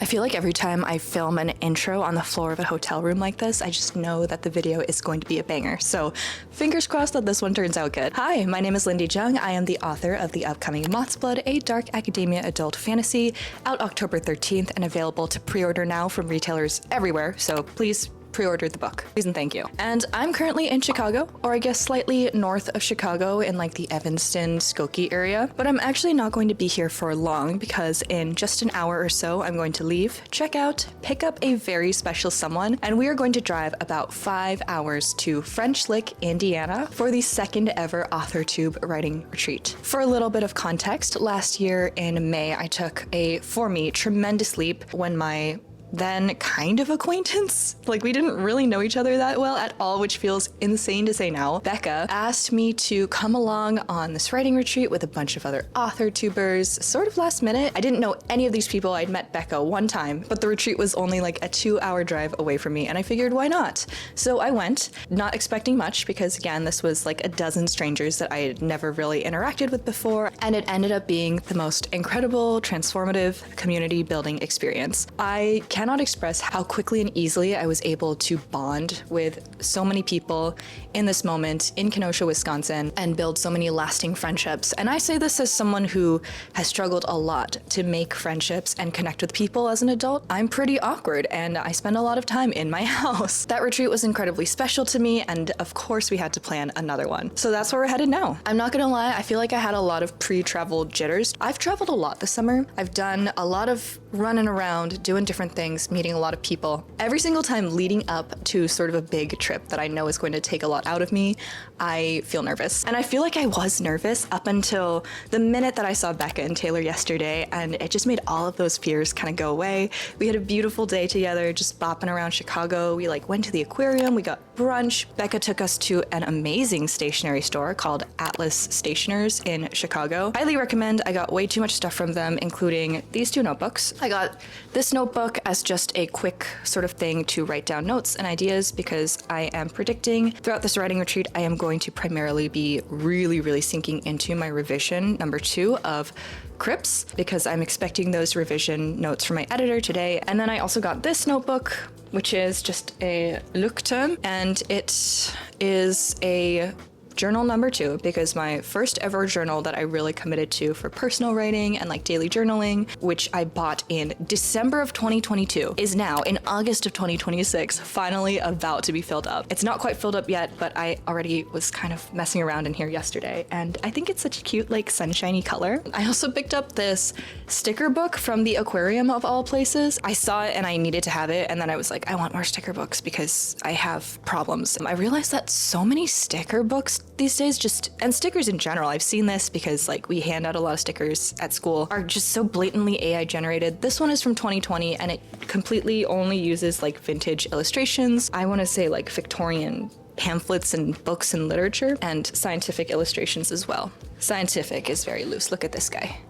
I feel like every time I film an intro on the floor of a hotel room like this, I just know that the video is going to be a banger. So fingers crossed that this one turns out good. Hi, my name is Lindy Jung. I am the author of the upcoming MOTHSBLOOD, a dark academia adult fantasy, out October 13th and available to pre-order now from retailers everywhere. So please pre-ordered the book. Please and thank you. And I'm currently in Chicago, or I guess slightly north of Chicago in like the Evanston, Skokie area. But I'm actually not going to be here for long because in just an hour or so, I'm going to leave, check out, pick up a very special someone, and we are going to drive about 5 hours to French Lick, Indiana for the second ever authortube writing retreat. For a little bit of context, last year in May, I took a, for me, tremendous leap when my then kind of acquaintance, like we didn't really know each other that well at all, which feels insane to say now, Becca asked me to come along on this writing retreat with a bunch of other authortubers, sort of last minute. I didn't know any of these people. I'd met Becca one time, but the retreat was only like a 2-hour drive away from me, and I figured why not? So I went, not expecting much because again, this was like a dozen strangers that I had never really interacted with before, and it ended up being the most incredible, transformative community building experience. I cannot express how quickly and easily I was able to bond with so many people in this moment in Kenosha, Wisconsin, and build so many lasting friendships. And I say this as someone who has struggled a lot to make friendships and connect with people as an adult. I'm pretty awkward and I spend a lot of time in my house. That retreat was incredibly special to me, and of course we had to plan another one. So that's where we're headed now. I'm not gonna lie, I feel like I had a lot of pre-travel jitters. I've traveled a lot this summer. I've done a lot of running around, doing different things, meeting a lot of people. Every single time leading up to sort of a big trip that I know is going to take a lot out of me, I feel nervous. And I feel like I was nervous up until the minute that I saw Becca and Taylor yesterday, and it just made all of those fears kind of go away. We had a beautiful day together, just bopping around Chicago. We like went to the aquarium, we got brunch. Becca took us to an amazing stationery store called Atlas Stationers in Chicago. Highly recommend. I got way too much stuff from them, including these 2 notebooks. I got this notebook as just a quick sort of thing to write down notes and ideas because I am predicting throughout this writing retreat, I am going to primarily be really sinking into my revision number 2 of Crips because I'm expecting those revision notes from my editor today. And then I also got this notebook, which is just a Leuchtturm, and it is a journal number 2 because my first ever journal that I really committed to for personal writing and like daily journaling, which I bought in December of 2022, is now in August of 2026 finally about to be filled up. It's not quite filled up yet, but I already was kind of messing around in here yesterday, and I think it's such a cute like sunshiny color. I also picked up this sticker book from the aquarium of all places. I saw it and I needed to have it, and then I was like, I want more sticker books because I have problems. I realized that so many sticker books these days, and stickers in general, I've seen this because like we hand out a lot of stickers at school, are just so blatantly AI generated. This one is from 2020 and it completely only uses like vintage illustrations. I want to say like Victorian pamphlets and books and literature, and scientific illustrations as well. Scientific is very loose. Look at this guy.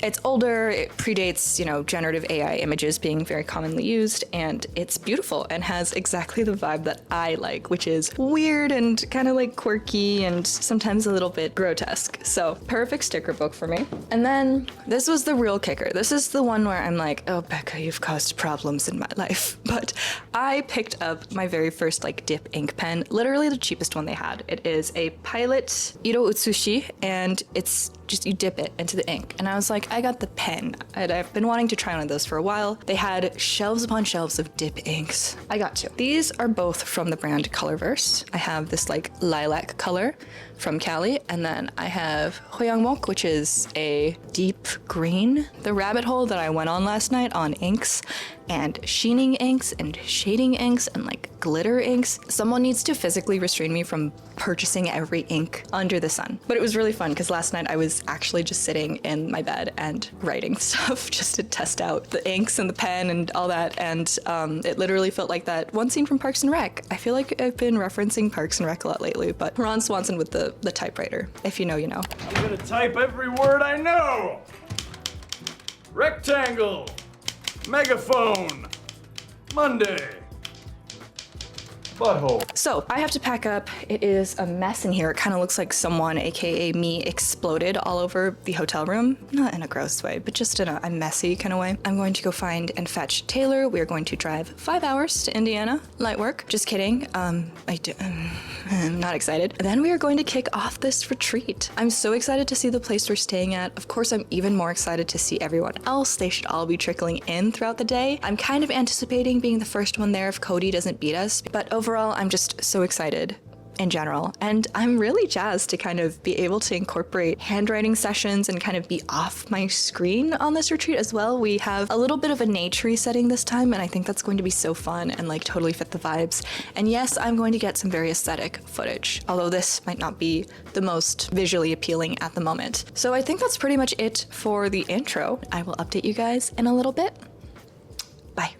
It's older, it predates, you know, generative AI images being very commonly used, and it's beautiful and has exactly the vibe that I like, which is weird and kind of like quirky and sometimes a little bit grotesque. So perfect sticker book for me. And then this was the real kicker. This is the one where I'm like, oh, Becca, you've caused problems in my life. But I picked up my very first like dip ink pen, literally the cheapest one they had. It is a Pilot Iro Utsushi, and it's just you dip it into the ink. And I was like, I got the pen. I've been wanting to try one of those for a while. They had shelves upon shelves of dip inks. I got 2. These are both from the brand Colorverse. I have this like lilac color from Cali, and then I have Hoyangmok, which is a deep green. The rabbit hole that I went on last night on inks and sheening inks and shading inks and like glitter inks. Someone needs to physically restrain me from purchasing every ink under the sun. But it was really fun because last night I was actually just sitting in my bed and writing stuff just to test out the inks and the pen and all that. And it literally felt like that one scene from Parks and Rec. I feel like I've been referencing Parks and Rec a lot lately, but Ron Swanson with the typewriter. If you know, you know. I'm gonna type every word I know. Rectangle. Megaphone. Monday. butthole. So I have to pack up. It is a mess in here. It kind of looks like someone, aka me, exploded all over the hotel room. Not in a gross way, but just in a messy kind of way. I'm going to go find and fetch Taylor. We are going to drive 5 hours to Indiana. Light work. Just kidding. I'm not excited. And then we are going to kick off this retreat. I'm so excited to see the place we're staying at. Of course, I'm even more excited to see everyone else. They should all be trickling in throughout the day. I'm kind of anticipating being the first one there if Cody doesn't beat us, but overall, I'm just so excited in general. And I'm really jazzed to kind of be able to incorporate handwriting sessions and kind of be off my screen on this retreat as well. We have a little bit of a nature setting this time, and I think that's going to be so fun and like totally fit the vibes. And yes, I'm going to get some very aesthetic footage, although this might not be the most visually appealing at the moment. So I think that's pretty much it for the intro. I will update you guys in a little bit. Bye.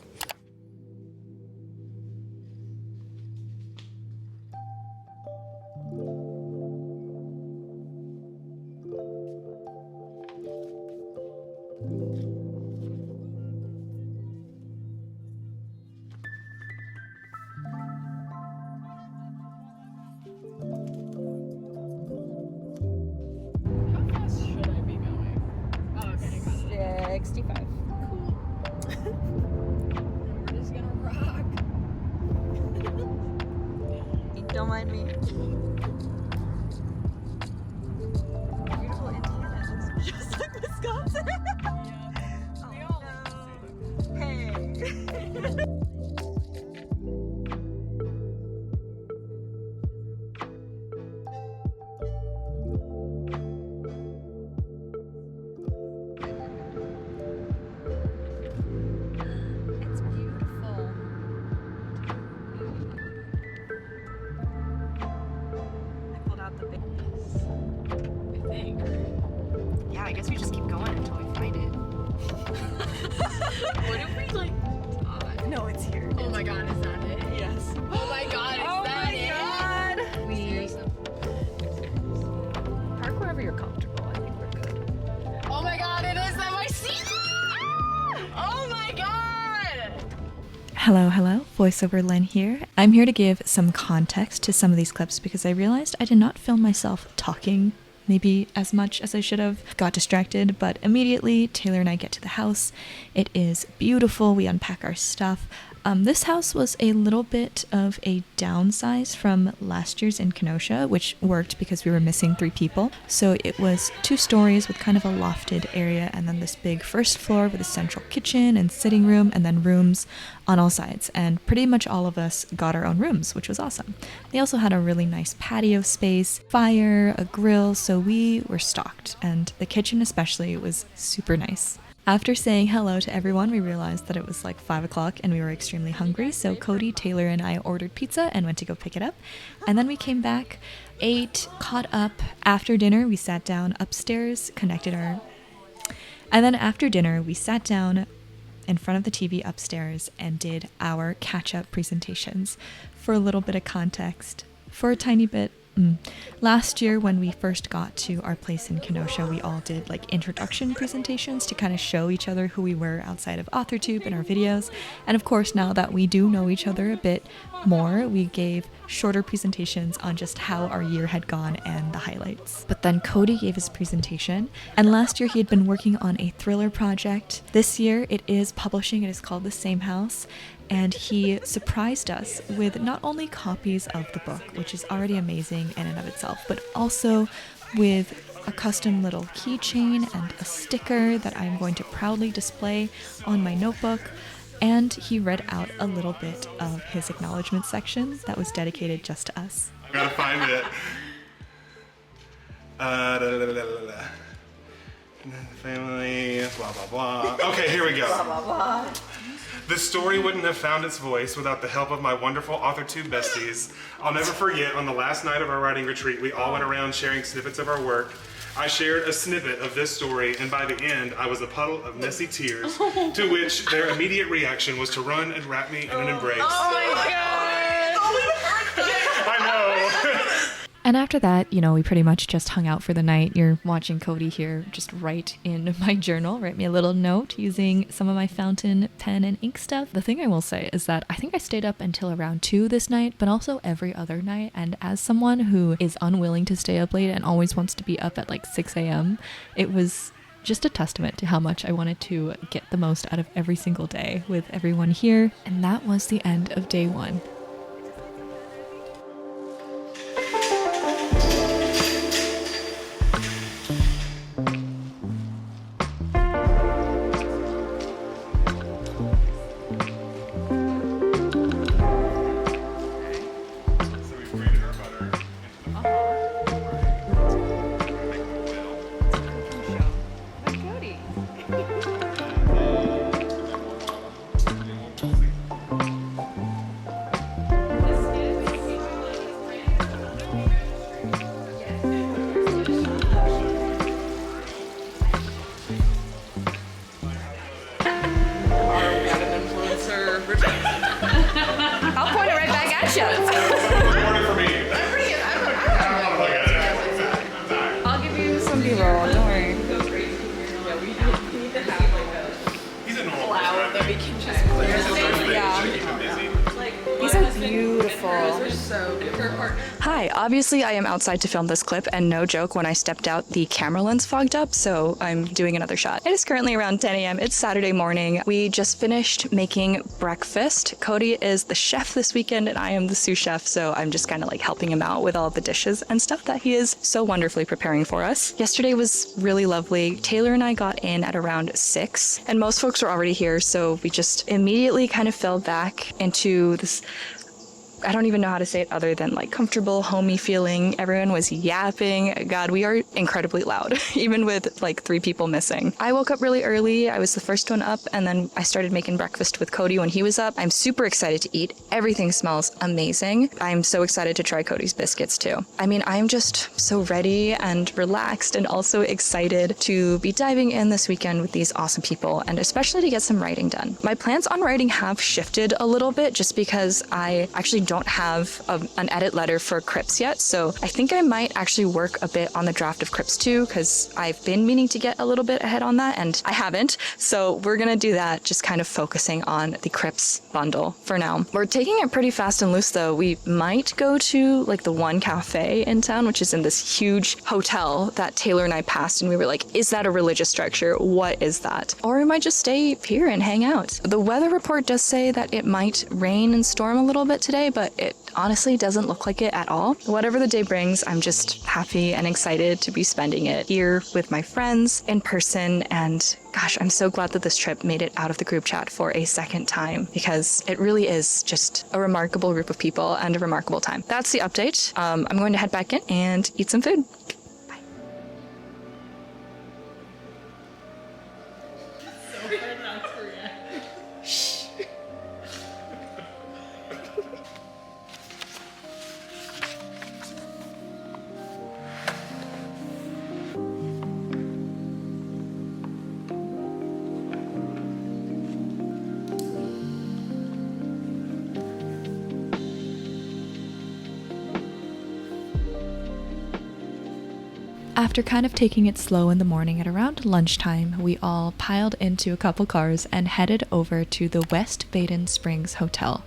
How fast should I be going? Oh, okay, got it. 65. Cool. We're just gonna rock. Don't mind me. Beautiful Indiana. It's just like Wisconsin. Yeah. We all Hey. It's beautiful. I pulled out the big. I think. Yeah, I guess we just keep going until we find it. What if we like? No, it's here. Oh my god, is that it? Yes. Oh my god, is that it? God. We Seriously? park wherever you're comfortable. I think we're good. Oh my god, it is them! I see them! Oh my god! Hello, voiceover Lynn here. I'm here to give some context to some of these clips because I realized I did not film myself talking maybe as much as I should have. Got distracted, but immediately Taylor and I get to the house. It is beautiful. We unpack our stuff. This house was a little bit of a downsize from last year's in Kenosha, which worked because we were missing 3 people. So it was 2 stories with kind of a lofted area and then this big first floor with a central kitchen and sitting room and then rooms on all sides. And pretty much all of us got our own rooms, which was awesome. They also had a really nice patio space, fire, a grill, so we were stocked. And the kitchen especially was super nice. After saying hello to everyone, we realized that it was like 5 o'clock and we were extremely hungry, so Cody, Taylor, and I ordered pizza and went to go pick it up. And then we came back, ate, caught up. After dinner, we sat down upstairs, And then after dinner, we sat down in front of the TV upstairs and did our catch-up presentations. For a little bit of context, for a tiny bit, last year when we first got to our place in Kenosha, we all did like introduction presentations to kind of show each other who we were outside of authortube and our videos. And of course, now that we do know each other a bit more, we gave shorter presentations on just how our year had gone and the highlights. But then Cody gave his presentation, and last year he had been working on a thriller project. This year it is publishing. It is called The Same House. And he surprised us with not only copies of the book, which is already amazing in and of itself, but also with a custom little keychain and a sticker that I'm going to proudly display on my notebook. And he read out a little bit of his acknowledgement section that was dedicated just to us. I gotta find it. Family, blah, blah, blah. Okay, here we go. Blah, blah, blah. This story wouldn't have found its voice without the help of my wonderful authortube besties. I'll never forget, on the last night of our writing retreat, we all went around sharing snippets of our work. I shared a snippet of this story, and by the end, I was a puddle of messy tears, to which their immediate reaction was to run and wrap me in an embrace. Oh my god! I know. And after that, you know, we pretty much just hung out for the night. You're watching Cody here just write in my journal, write me a little note using some of my fountain pen and ink stuff. The thing I will say is that I think I stayed up until around 2 this night, but also every other night. And as someone who is unwilling to stay up late and always wants to be up at like 6 a.m., it was just a testament to how much I wanted to get the most out of every single day with everyone here. And that was the end of day 1. I'll point it right back at you. I'll give you some B-roll, don't worry. He's a normal flower that we can just These are beautiful. Hi, obviously I am outside to film this clip, and no joke, when I stepped out, the camera lens fogged up, so I'm doing another shot. It is currently around 10 a.m. It's Saturday morning. We just finished making breakfast. Cody is the chef this weekend, and I am the sous chef, so I'm just kind of like helping him out with all the dishes and stuff that he is so wonderfully preparing for us. Yesterday was really lovely. Taylor and I got in at around 6, and most folks were already here, so we just immediately kind of fell back into this, I don't even know how to say it other than like comfortable, homey feeling. Everyone was yapping. God, we are incredibly loud, even with like 3 people missing. I woke up really early. I was the first one up, and then I started making breakfast with Cody when he was up. I'm super excited to eat. Everything smells amazing. I'm so excited to try Cody's biscuits too. I mean, I'm just so ready and relaxed and also excited to be diving in this weekend with these awesome people, and especially to get some writing done. My plans on writing have shifted a little bit just because I actually don't have an edit letter for Crips yet, so I think I might actually work a bit on the draft of Crips 2, because I've been meaning to get a little bit ahead on that and I haven't, so we're gonna do that, just kind of focusing on the Crips bundle for now. We're taking it pretty fast and loose though. We might go to like the one cafe in town, which is in this huge hotel that Taylor and I passed, and we were like, is that a religious structure? What is that? Or we might just stay here and hang out. The weather report does say that it might rain and storm a little bit today, but it honestly doesn't look like it at all. Whatever the day brings, I'm just happy and excited to be spending it here with my friends in person. And gosh, I'm so glad that this trip made it out of the group chat for a second time, because it really is just a remarkable group of people and a remarkable time. That's the update. I'm going to head back in and eat some food. Bye. After kind of taking it slow in the morning, at around lunchtime, we all piled into a couple cars and headed over to the West Baden Springs Hotel.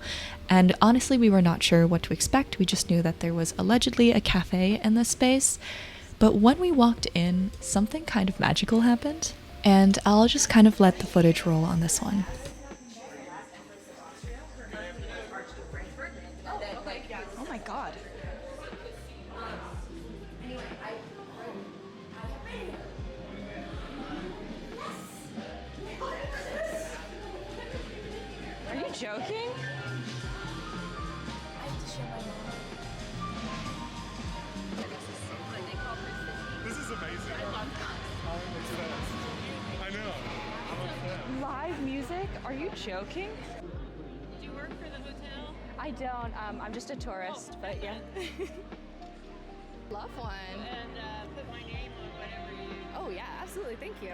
And honestly, we were not sure what to expect. We just knew that there was allegedly a cafe in this space. But when we walked in, something kind of magical happened. And I'll just kind of let the footage roll on this one. Oh my God. Are you joking? This is amazing. I know. Live music? Are you joking? Do you work for the hotel? I don't. I'm just a tourist, but yeah. Love one. And put my name on whatever you... Oh yeah, absolutely. Thank you.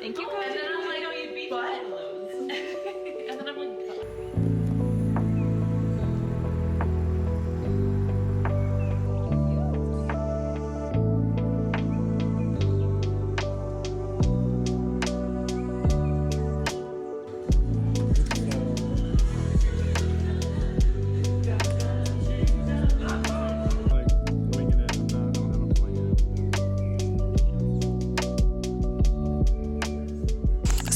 Thank you, Cody. And then I'm like, oh, you beat and then I'm like,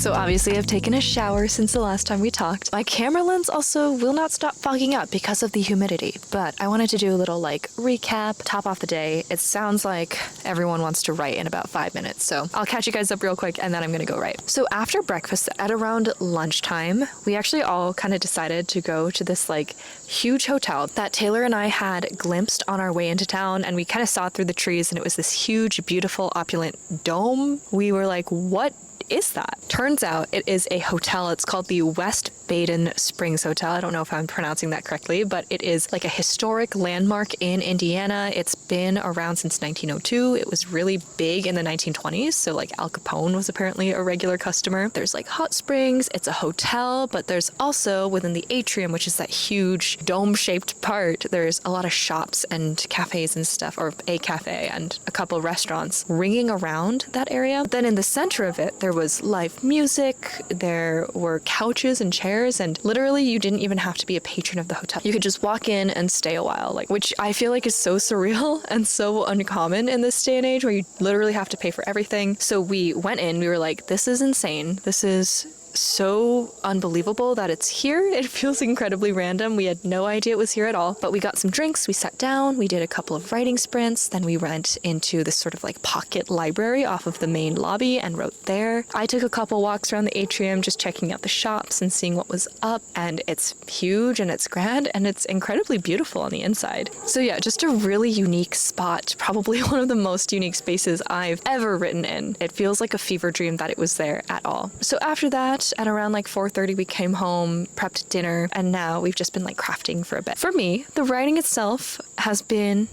So obviously I've taken a shower since the last time we talked. My camera lens also will not stop fogging up because of the humidity, but I wanted to do a little like recap, top off the day. It sounds like everyone wants to write in about 5 minutes, so I'll catch you guys up real quick and then I'm gonna go write. So after breakfast at around lunchtime, we actually all kind of decided to go to this like huge hotel that Taylor and I had glimpsed on our way into town, and we kind of saw it through the trees, and it was this huge, beautiful, opulent dome. We were like, what is that? Turns out it is a hotel. It's called the West Baden Springs Hotel. I don't know if I'm pronouncing that correctly, but it is like a historic landmark in Indiana. It's been around since 1902. It was really big in the 1920s, so like Al Capone was apparently a regular customer. There's like hot springs. It's a hotel, but there's also within the atrium, which is that huge dome-shaped part, there's a lot of shops and cafes and stuff, or a cafe and a couple restaurants ringing around that area. Then in the center of it, there was live music, there were couches and chairs, and literally you didn't even have to be a patron of the hotel. You could just walk in and stay a while, like, which I feel like is so surreal and so uncommon in this day and age where you literally have to pay for everything. So we went in, we were like, this is insane. This is so unbelievable that it's here. It feels incredibly random. We had no idea it was here at all, but we got some drinks, we sat down, we did a couple of writing sprints, then we went into this sort of like pocket library off of the main lobby and wrote there. I took a couple walks around the atrium just checking out the shops and seeing what was up, and it's huge and it's grand and it's incredibly beautiful on the inside. So yeah, just a really unique spot, probably one of the most unique spaces I've ever written in. It feels like a fever dream that it was there at all. So after that, at around like 4:30 we came home, prepped dinner, and now we've just been like crafting for a bit. For me, the writing itself has been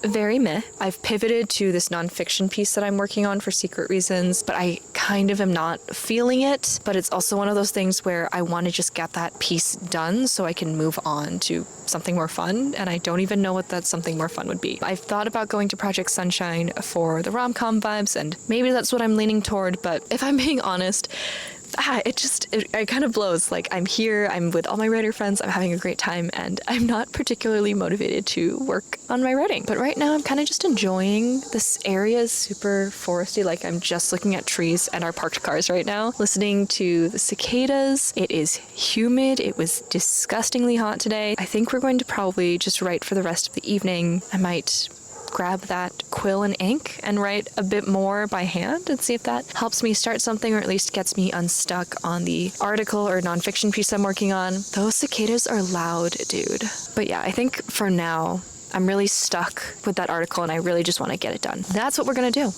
very meh. I've pivoted to this nonfiction piece that I'm working on for secret reasons, but I kind of am not feeling it. But it's also one of those things where I want to just get that piece done so I can move on to something more fun, and I don't even know what that something more fun would be. I've thought about going to Project Sunshine for the rom-com vibes, and maybe that's what I'm leaning toward, but if I'm being honest, it kind of blows. Like, I'm here, I'm with all my writer friends, I'm having a great time, and I'm not particularly motivated to work on my writing. But right now I'm kind of just enjoying this area. Is super foresty, like I'm just looking at trees and our parked cars right now, listening to the cicadas. It is humid, it was disgustingly hot today. I think we're going to probably just write for the rest of the evening. I might grab that quill and ink and write a bit more by hand and see if that helps me start something, or at least gets me unstuck on the article or nonfiction piece I'm working on. Those cicadas are loud, dude. But yeah, I think for now, I'm really stuck with that article and I really just want to get it done. That's what we're going to do.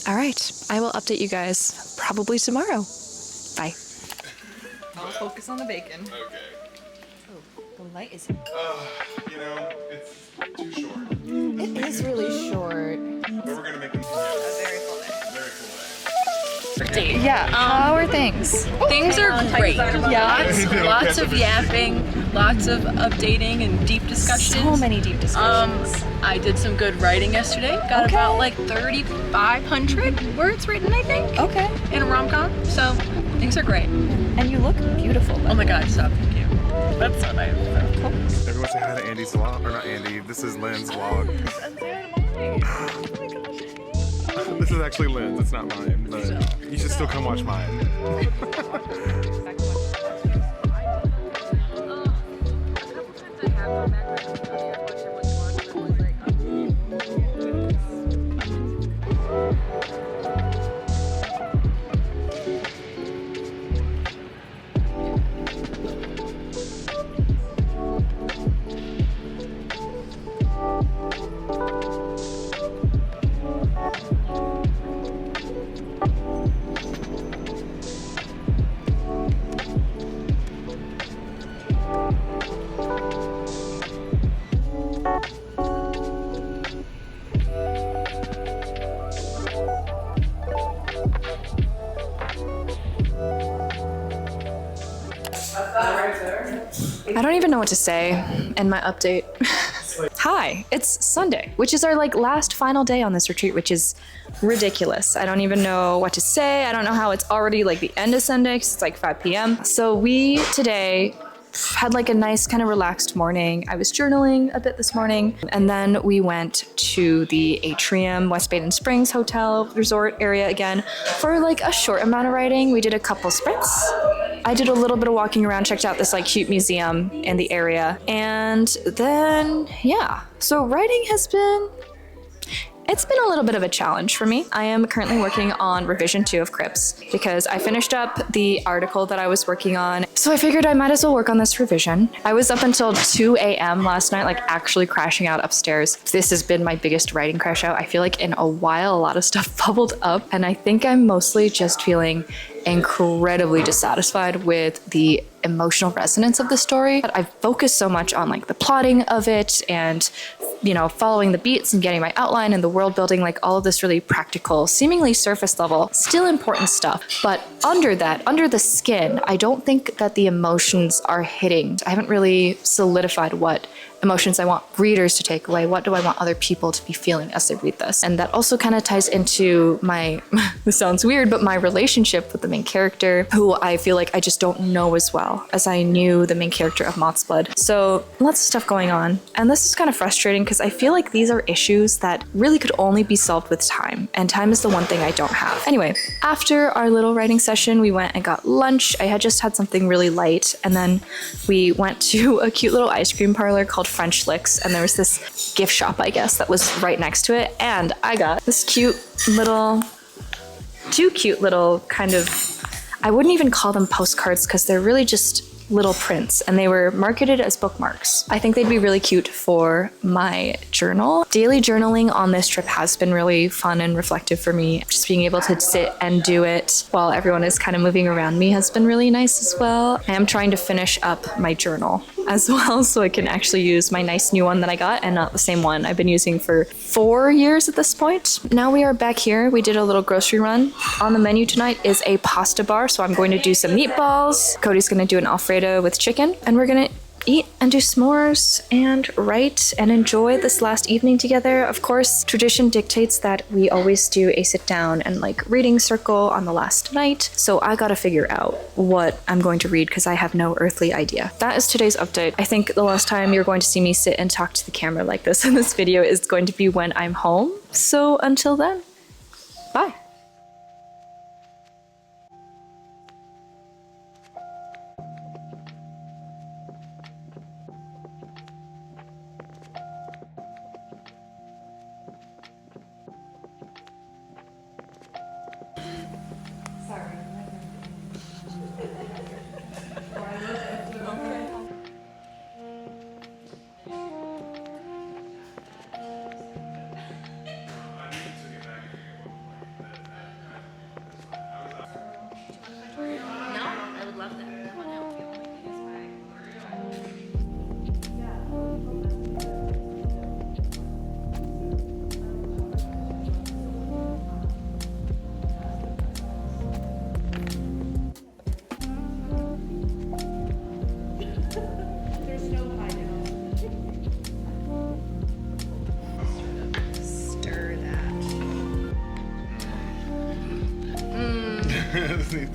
All right, I will update you guys probably tomorrow. Bye. I'll focus on the bacon. Okay. Oh, the light is... You know, it's too short. It is really short. But we're gonna make them Very full day. very full day. Yeah, how are things? Things are great. Yeah. Lots of yapping, lots of updating and deep discussions. So many deep discussions. I did some good writing yesterday. Got about like 3,500 words written, I think. Okay. In a rom-com. So things are great. And you look beautiful. Oh my god, stop. Thank you. That's so nice. Everyone say hi to Andy's vlog, or not Andy, this is Lynn's vlog. Oh my gosh. This is actually Lynn's, it's not mine, but you should still come watch mine. I don't even know what to say in my update. Hi, it's Sunday, which is our last final day on this retreat, which is ridiculous. I don't even know what to say. I don't know how it's already the end of Sunday because it's 5 p.m. So we today had a nice kind of relaxed morning. I was journaling a bit this morning, and then we went to the Atrium West Baden Springs Hotel Resort area again for a short amount of writing. We did a couple sprints. I did a little bit of walking around, checked out this cute museum in the area, and then yeah. So writing it's been a little bit of a challenge for me. I am currently working on revision 2 of Crips because I finished up the article that I was working on. So I figured I might as well work on this revision. I was up until 2 a.m. last night, actually crashing out upstairs. This has been my biggest writing crash out. I feel in a while, a lot of stuff bubbled up, and I think I'm mostly just feeling incredibly dissatisfied with the emotional resonance of the story. But I've focused so much on the plotting of it and following the beats and getting my outline and the world building, all of this really practical, seemingly surface level, still important stuff. But under the skin, I don't think that the emotions are hitting. I haven't really solidified what emotions I want readers to take away. What do I want other people to be feeling as they read this? And that also kind of ties into my, this sounds weird, but my relationship with the main character, who I feel I just don't know as well as I knew the main character of MOTHSBLOOD. So lots of stuff going on. And this is kind of frustrating because I feel these are issues that really could only be solved with time. And time is the one thing I don't have. Anyway, after our little writing session, we went and got lunch. I had just had something really light. And then we went to a cute little ice cream parlor called French Licks, and there was this gift shop, I guess, that was right next to it, and I got this two cute little kind of, I wouldn't even call them postcards because they're really just little prints, and they were marketed as bookmarks. I think they'd be really cute for my journal. Daily journaling on this trip has been really fun and reflective for me. Just being able to sit and do it while everyone is kind of moving around me has been really nice as well. I am trying to finish up my journal as well so I can actually use my nice new one that I got and not the same one I've been using for 4 years at this point. Now we are back here. We did a little grocery run. On the menu tonight is a pasta bar, so I'm going to do some meatballs. Cody's going to do an Alfredo with chicken, and we're going to eat and do s'mores and write and enjoy this last evening together. Of course, tradition dictates that we always do a sit down and reading circle on the last night. So I gotta figure out what I'm going to read because I have no earthly idea. That is today's update. I think the last time you're going to see me sit and talk to the camera like this in this video is going to be when I'm home. So until then, bye.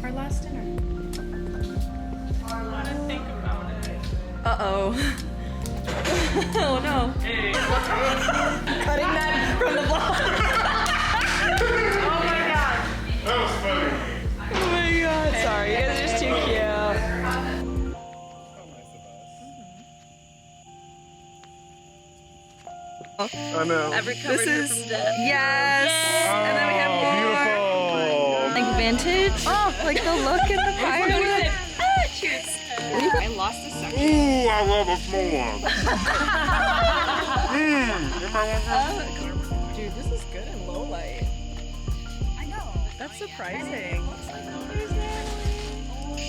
Our last dinner. I want to think about it. Uh-oh. Oh no. Hey. Cutting that from the vlog. I know. I've recovered her from death. Yes. And then we have more. Like vintage. Oh, like the look in the firewood. Cheers. I lost a second. Ooh, I love a small one. Dude, this is good in low light. I know. That's surprising.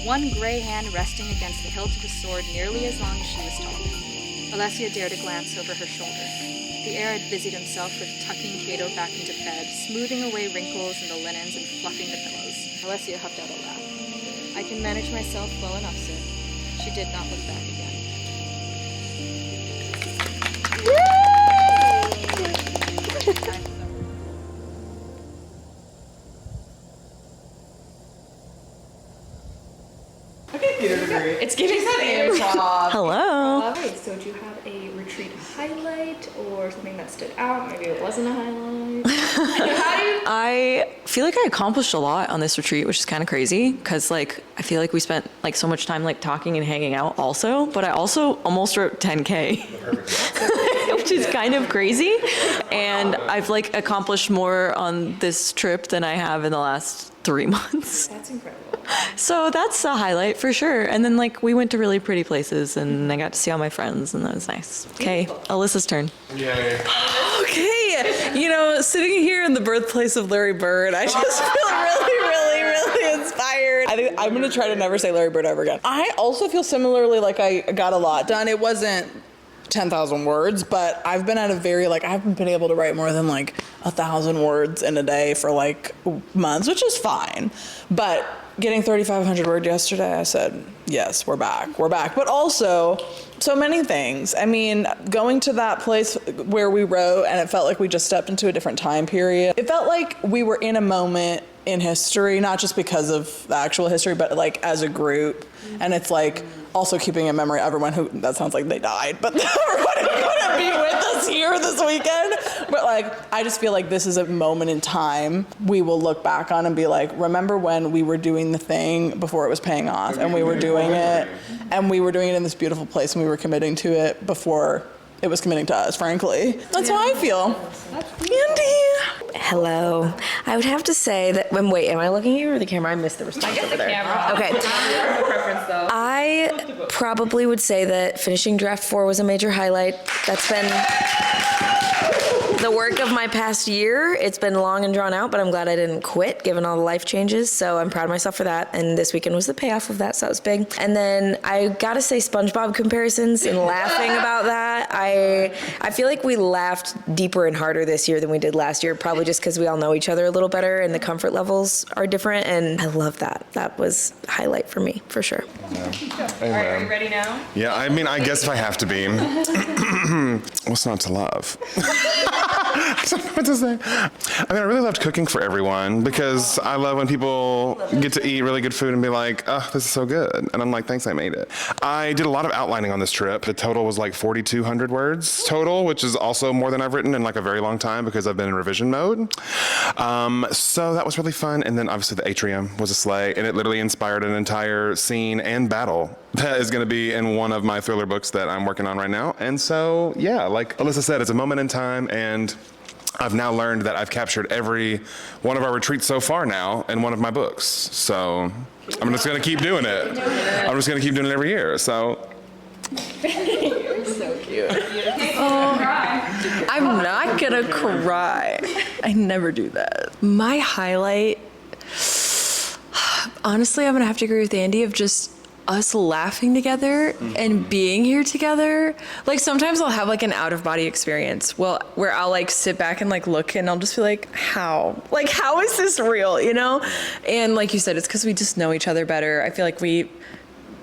One gray hand resting against the hilt of a sword nearly as long as she was tall. Alessia dared a glance over her shoulder. The heir had busied himself with tucking Cato back into bed, smoothing away wrinkles in the linens and fluffing the pillows. Alessia huffed out a laugh. I can manage myself well enough, sir. She did not look back again. It's giving improv. Hello. Alright, so do you have a retreat highlight or something that stood out? Maybe it wasn't a highlight. I feel like I accomplished a lot on this retreat, which is kind of crazy because like I feel like we spent like so much time like talking and hanging out also, but I also almost wrote 10K, which is kind of crazy. And I've like accomplished more on this trip than I have in the last 3 months. That's incredible. So that's a highlight for sure. And then like we went to really pretty places and I got to see all my friends and that was nice. Okay, Alyssa's turn. Yay. Okay, you know, sitting here in the birthplace of Larry Bird, I just feel really inspired. I think I'm gonna try to never say Larry Bird ever again. I also feel similarly like I got a lot done. It wasn't 10,000 words, but I've been at a very, like, I haven't been able to write more than like 1,000 words in a day for like months, which is fine. But getting 3,500 words yesterday, I said, yes, we're back. But also, so many things. I mean, going to that place where we wrote and it felt like we just stepped into a different time period. It felt like we were in a moment in history, not just because of the actual history, but like as a group. And it's like also keeping in memory everyone who, that sounds like they died, but everyone who couldn't be with us here this weekend. But like, I just feel like this is a moment in time we will look back on and be like, remember when we were doing the thing before it was paying off and we were doing it and we were doing it in this beautiful place and we were committing to it before it was committing to us, frankly. That's how I feel. Andy. Hello. I would have to say that, wait, am I looking at you or the camera? I missed the response over there. Okay. I probably would say that finishing draft 4 was a major highlight. That's been the work of my past year. It's been long and drawn out, but I'm glad I didn't quit given all the life changes. So I'm proud of myself for that. And this weekend was the payoff of that, so that was big. And then I gotta say SpongeBob comparisons and laughing about that. I feel like we laughed deeper and harder this year than we did last year, probably just because we all know each other a little better and the comfort levels are different. And I love that. That was a highlight for me, for sure. Amen. Are you ready now? Yeah, I mean, I guess if I have to be. What's not to love? I don't know what to say. I mean, I really loved cooking for everyone because I love when people get to eat really good food and be like, oh, this is so good. And I'm like, thanks, I made it. I did a lot of outlining on this trip. The total was like 4,200 words total, which is also more than I've written in like a very long time because I've been in revision mode. So that was really fun. And then obviously the atrium was a sleigh and it literally inspired an entire scene and battle that is going to be in one of my thriller books that I'm working on right now. And so, yeah, like Alyssa said, it's a moment in time and I've now learned that I've captured every one of our retreats so far now in one of my books. So I'm just going to keep doing it. I'm just going to keep doing it every year. So. You're so cute. I'm not gonna cry. I never do that. My highlight, honestly, I'm gonna have to agree with Andy of just us laughing together and being here together. Like sometimes I'll have like an out of body experience where I'll like sit back and like look and I'll just be like, how is this real, you know? And like you said, it's because we just know each other better. I feel like we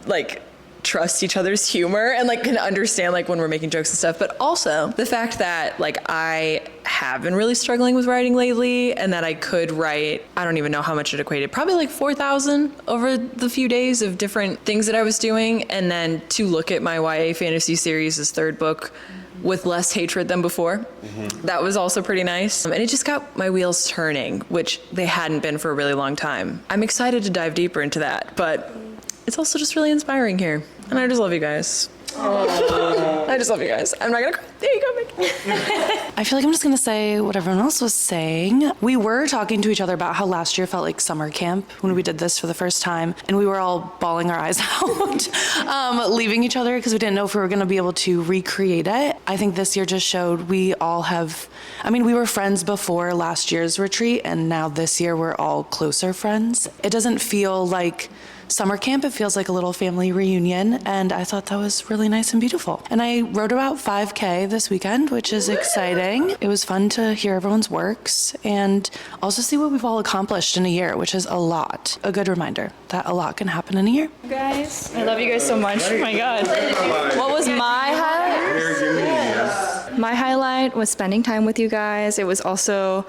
like trust each other's humor and like can understand like when we're making jokes and stuff, but also the fact that like I have been really struggling with writing lately and that I could write, I don't even know how much it equated, probably like 4,000 over the few days of different things that I was doing, and then to look at my YA fantasy series' third book with less hatred than before. That was also pretty nice. And it just got my wheels turning, which they hadn't been for a really long time. I'm excited to dive deeper into that, but it's also just really inspiring here. And I just love you guys. I I just love you guys. I'm not gonna cry. There you go, Mickey. I feel like I'm just gonna say what everyone else was saying. We were talking to each other about how last year felt like summer camp when we did this for the first time, and we were all bawling our eyes out, leaving each other because we didn't know if we were gonna be able to recreate it. I think this year just showed we all have, we were friends before last year's retreat, and now this year we're all closer friends. It doesn't feel like summer camp, it feels like a little family reunion, and I thought that was really nice and beautiful. And I wrote about 5K this weekend, which is exciting. It was fun to hear everyone's works and also see what we've all accomplished in a year, which is a lot. A good reminder that a lot can happen in a year. Guys, I love you guys so much. Oh my God. What was my highlight? My highlight was spending time with you guys. It was also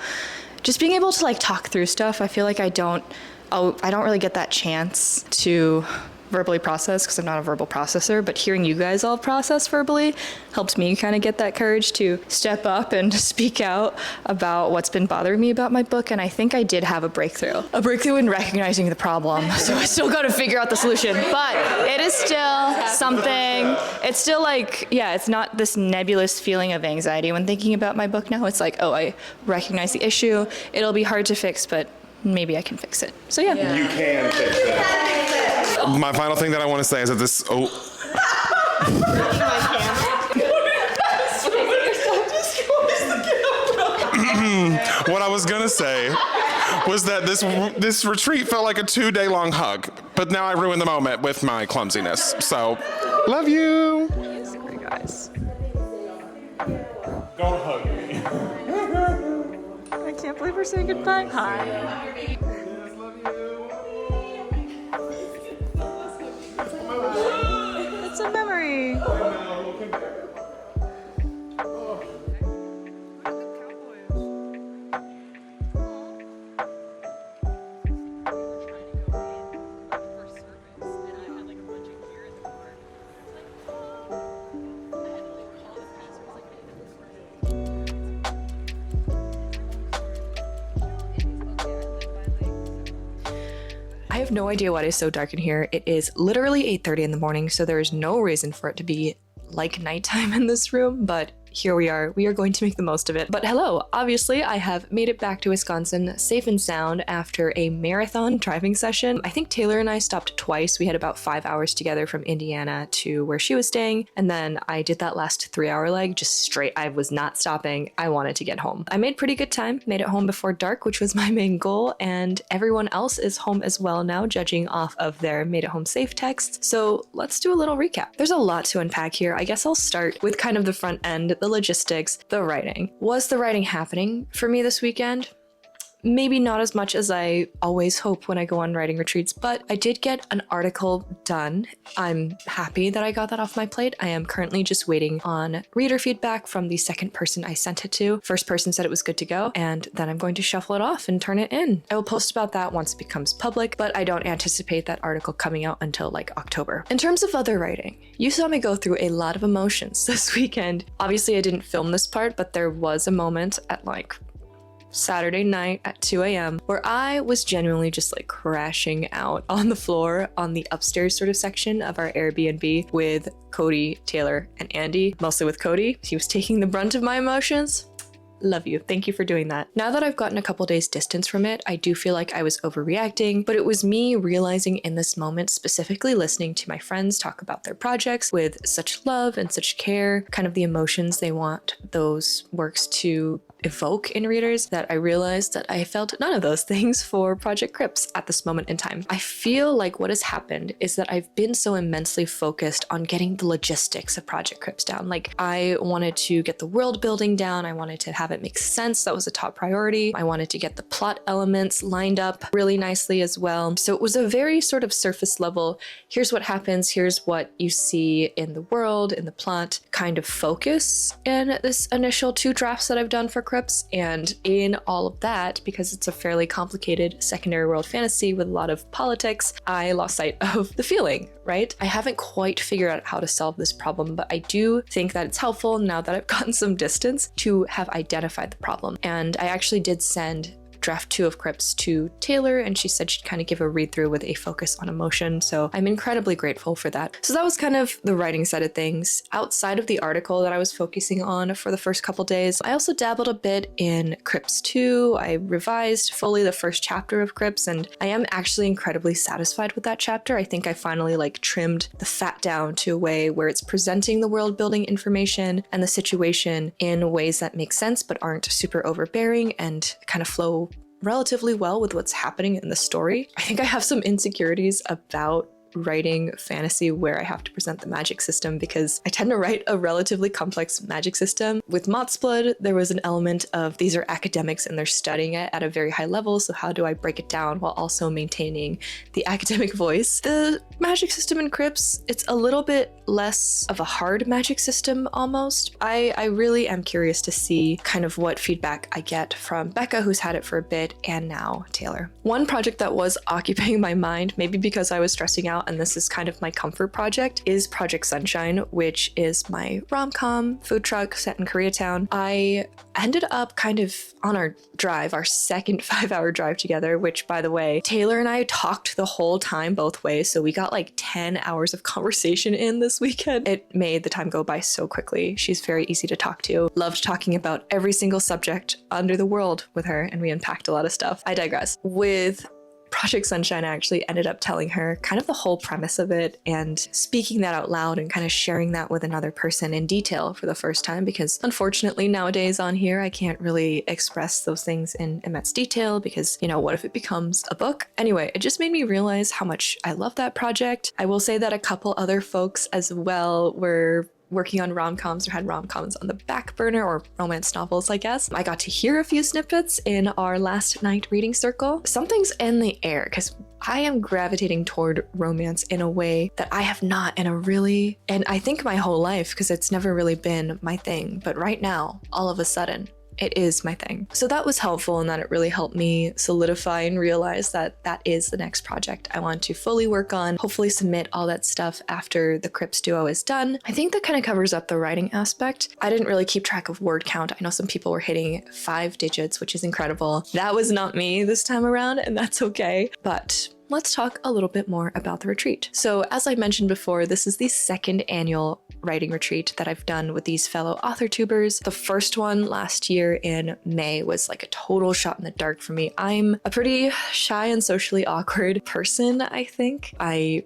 just being able to like talk through stuff. I feel like I don't really get that chance to verbally process because I'm not a verbal processor, but hearing you guys all process verbally helped me kind of get that courage to step up and speak out about what's been bothering me about my book. And I think I did have a breakthrough in recognizing the problem. So I still got to figure out the solution, but it is still something. It's still like, yeah, it's not this nebulous feeling of anxiety when thinking about my book now. It's like, oh, I recognize the issue. It'll be hard to fix, but maybe I can fix it. So yeah. You can fix it. My final thing that I want to say is that this, what I was gonna say was that this retreat felt like a 2-day long hug, but now I ruined the moment with my clumsiness. So, love you. Sorry, guys. Don't hug me. I can't believe we're saying goodbye. Hi. It's a memory. I have no idea why it is so dark in here. It is literally 8:30 in the morning, so there is no reason for it to be like nighttime in this room, but here we are. We are going to make the most of it. But hello, obviously I have made it back to Wisconsin safe and sound after a marathon driving session. I think Taylor and I stopped twice. We had about 5 hours together from Indiana to where she was staying, and then I did that last 3-hour leg just straight. I was not stopping. I wanted to get home. I made pretty good time, made it home before dark, which was my main goal, and everyone else is home as well now, judging off of their made it home safe text. So let's do a little recap. There's a lot to unpack here. I guess I'll start with kind of the front end, the logistics, the writing. Was the writing happening for me this weekend? Maybe not as much as I always hope when I go on writing retreats, but I did get an article done. I'm happy that I got that off my plate. I am currently just waiting on reader feedback from the second person I sent it to. First person said it was good to go, and then I'm going to shuffle it off and turn it in. I will post about that once it becomes public, but I don't anticipate that article coming out until like October. In terms of other writing, you saw me go through a lot of emotions this weekend. Obviously, I didn't film this part, but there was a moment at like Saturday night at 2 a.m. where I was genuinely just like crashing out on the floor on the upstairs sort of section of our Airbnb with Cody, Taylor, and Andy. Mostly with Cody. He was taking the brunt of my emotions. Love you. Thank you for doing that. Now that I've gotten a couple days distance from it, I do feel like I was overreacting, but it was me realizing in this moment, specifically listening to my friends talk about their projects with such love and such care, kind of the emotions they want those works to evoke in readers, that I realized that I felt none of those things for Project Crypts at this moment in time. I feel like what has happened is that I've been so immensely focused on getting the logistics of Project Crypts down. Like, I wanted to get the world building down. I wanted to have it make sense. That was a top priority. I wanted to get the plot elements lined up really nicely as well. So it was a very sort of surface level, here's what happens, here's what you see in the world, in the plot, kind of focus in this initial 2 drafts that I've done for Crypts. And in all of that, because it's a fairly complicated secondary world fantasy with a lot of politics, I lost sight of the feeling, right? I haven't quite figured out how to solve this problem, but I do think that it's helpful now that I've gotten some distance to have identified the problem. And I actually did send draft 2 of Crips to Taylor, and she said she'd kind of give a read through with a focus on emotion. So I'm incredibly grateful for that. So that was kind of the writing side of things. Outside of the article that I was focusing on for the first couple days, I also dabbled a bit in Crips 2. I revised fully the first chapter of Crips, and I am actually incredibly satisfied with that chapter. I think I finally like trimmed the fat down to a way where it's presenting the world building information and the situation in ways that make sense but aren't super overbearing and kind of flow relatively well with what's happening in the story. I think I have some insecurities about writing fantasy where I have to present the magic system because I tend to write a relatively complex magic system. With MOTHSBLOOD, there was an element of these are academics and they're studying it at a very high level, so how do I break it down while also maintaining the academic voice? The magic system in Crips, it's a little bit less of a hard magic system almost. I really am curious to see kind of what feedback I get from Becca, who's had it for a bit, and now Taylor. One project that was occupying my mind, maybe because I was stressing out, and this is kind of my comfort project, is Project Sunshine, which is my rom-com food truck set in Koreatown. I ended up kind of on our drive, our second 5-hour drive together, which by the way, Taylor and I talked the whole time both ways, so we got like 10 hours of conversation in this weekend. It made the time go by so quickly. She's very easy to talk to. Loved talking about every single subject under the world with her, and we unpacked a lot of stuff. I digress. With Project Sunshine, I actually ended up telling her kind of the whole premise of it and speaking that out loud and kind of sharing that with another person in detail for the first time, because unfortunately nowadays on here I can't really express those things in immense detail because, you know, what if it becomes a book? Anyway, it just made me realize how much I love that project. I will say that a couple other folks as well were working on rom-coms or had rom-coms on the back burner, or romance novels, I guess. I got to hear a few snippets in our last night reading circle. Something's in the air because I am gravitating toward romance in a way that I have not in a really, and I think my whole life, because it's never really been my thing, but right now, all of a sudden, it is my thing. So that was helpful in that it really helped me solidify and realize that that is the next project I want to fully work on, hopefully submit all that stuff after the Crips duo is done. I think that kind of covers up the writing aspect. I didn't really keep track of word count. I know some people were hitting 5 digits, which is incredible. That was not me this time around, and that's okay. But let's talk a little bit more about the retreat. So as I mentioned before, this is the second annual writing retreat that I've done with these fellow authortubers. The first one last year in May was like a total shot in the dark for me. I'm a pretty shy and socially awkward person, I think. I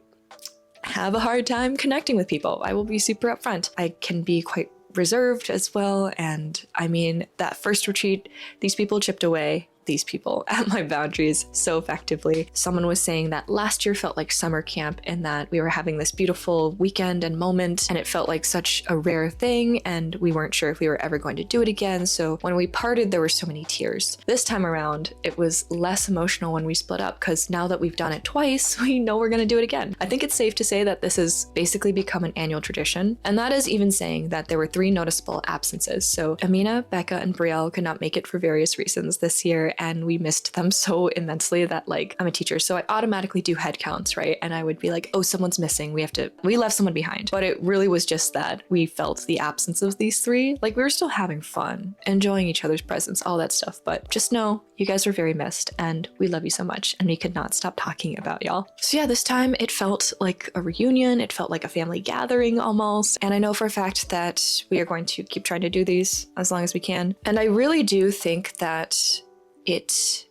have a hard time connecting with people. I will be super upfront. I can be quite reserved as well. And I mean, that first retreat, these people chipped away these people at my boundaries so effectively. Someone was saying that last year felt like summer camp in that we were having this beautiful weekend and moment, and it felt like such a rare thing, and we weren't sure if we were ever going to do it again. So when we parted, there were so many tears. This time around, it was less emotional when we split up, because now that we've done it twice, we know we're going to do it again. I think it's safe to say that this has basically become an annual tradition, and that is even saying that there were 3 noticeable absences. So Amina, Becca, and Brielle could not make it for various reasons this year, and we missed them so immensely that, like, I'm a teacher, so I automatically do head counts, right? And I would be like, oh, someone's missing, we left someone behind. But it really was just that we felt the absence of these 3. Like, we were still having fun, enjoying each other's presence, all that stuff, but just know you guys were very missed, and we love you so much, and we could not stop talking about y'all. So yeah, this time it felt like a reunion, it felt like a family gathering almost, and I know for a fact that we are going to keep trying to do these as long as we can. And I really do think that it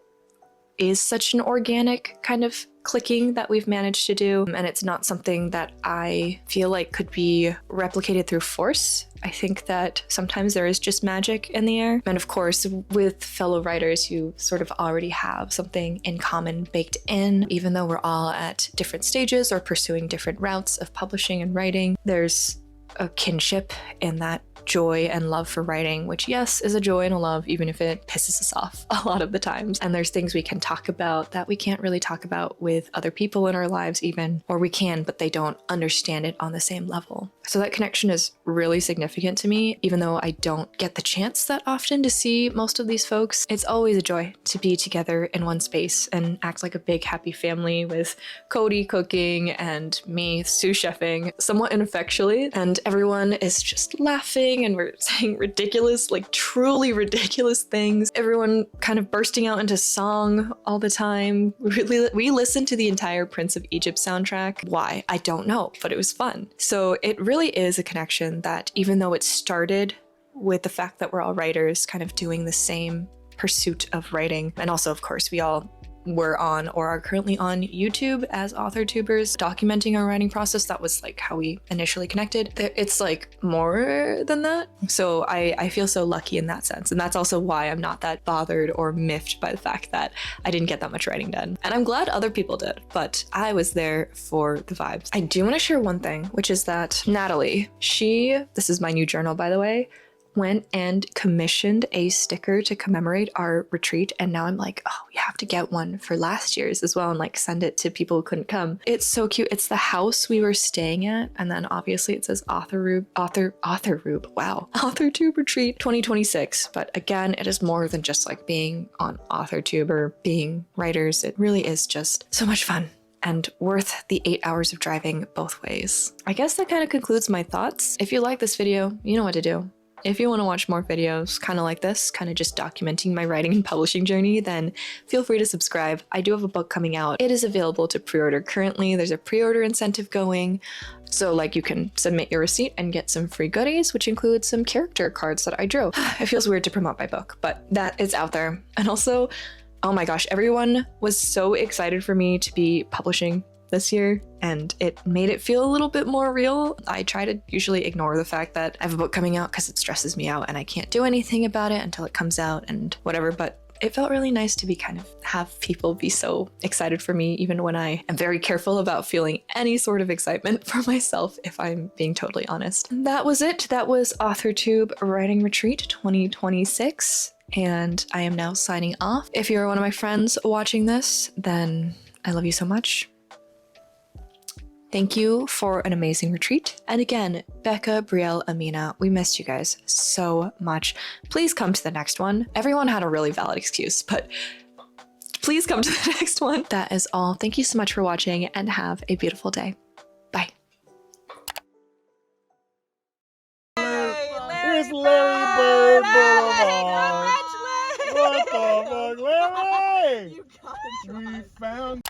is such an organic kind of clicking that we've managed to do, and it's not something that I feel like could be replicated through force. I think that sometimes there is just magic in the air, and of course with fellow writers you sort of already have something in common baked in, even though we're all at different stages or pursuing different routes of publishing and writing. There's a kinship in that joy and love for writing, which yes, is a joy and a love, even if it pisses us off a lot of the times. And there's things we can talk about that we can't really talk about with other people in our lives even, or we can, but they don't understand it on the same level. So that connection is really significant to me, even though I don't get the chance that often to see most of these folks. It's always a joy to be together in one space and act like a big happy family with Cody cooking and me sous chefing somewhat ineffectually. And everyone is just laughing and we're saying ridiculous, like truly ridiculous things. Everyone kind of bursting out into song all the time. We listened to the entire Prince of Egypt soundtrack. Why? I don't know, but it was fun. So it really is a connection that, even though it started with the fact that we're all writers kind of doing the same pursuit of writing, and also of course we all were on or are currently on YouTube as author tubers documenting our writing process. That was like how we initially connected. It's like more than that. So I feel so lucky in that sense. And that's also why I'm not that bothered or miffed by the fact that I didn't get that much writing done. And I'm glad other people did, but I was there for the vibes. I do want to share one thing, which is that Natalie, this is my new journal by the way, went and commissioned a sticker to commemorate our retreat, and now I'm like, oh, you have to get one for last year's as well and like send it to people who couldn't come. It's so cute. It's the house we were staying at, and then obviously it says authortube retreat 2026. But again, it is more than just like being on authortube or being writers. It really is just so much fun and worth the 8 hours of driving both ways. I guess that kind of concludes my thoughts. If you like this video, you know what to do. If you want to watch more videos kind of like this, kind of just documenting my writing and publishing journey, then feel free to subscribe. I do have a book coming out. It is available to pre-order currently. There's a pre-order incentive going. So like you can submit your receipt and get some free goodies, which includes some character cards that I drew. It feels weird to promote my book, but that is out there. And also, oh my gosh, everyone was so excited for me to be publishing this year, and it made it feel a little bit more real. I try to usually ignore the fact that I have a book coming out because it stresses me out and I can't do anything about it until it comes out and whatever, but it felt really nice to be kind of have people be so excited for me, even when I am very careful about feeling any sort of excitement for myself, if I'm being totally honest. And that was it. That was AuthorTube Writing Retreat 2026, and I am now signing off. If you're one of my friends watching this, then I love you so much. Thank you for an amazing retreat. And again, Becca, Brielle, Amina, we missed you guys so much. Please come to the next one. Everyone had a really valid excuse, but please come to the next one. That is all. Thank you so much for watching and have a beautiful day. Bye. It's Larry Bird Boulevard. What the fuck, Larry? We found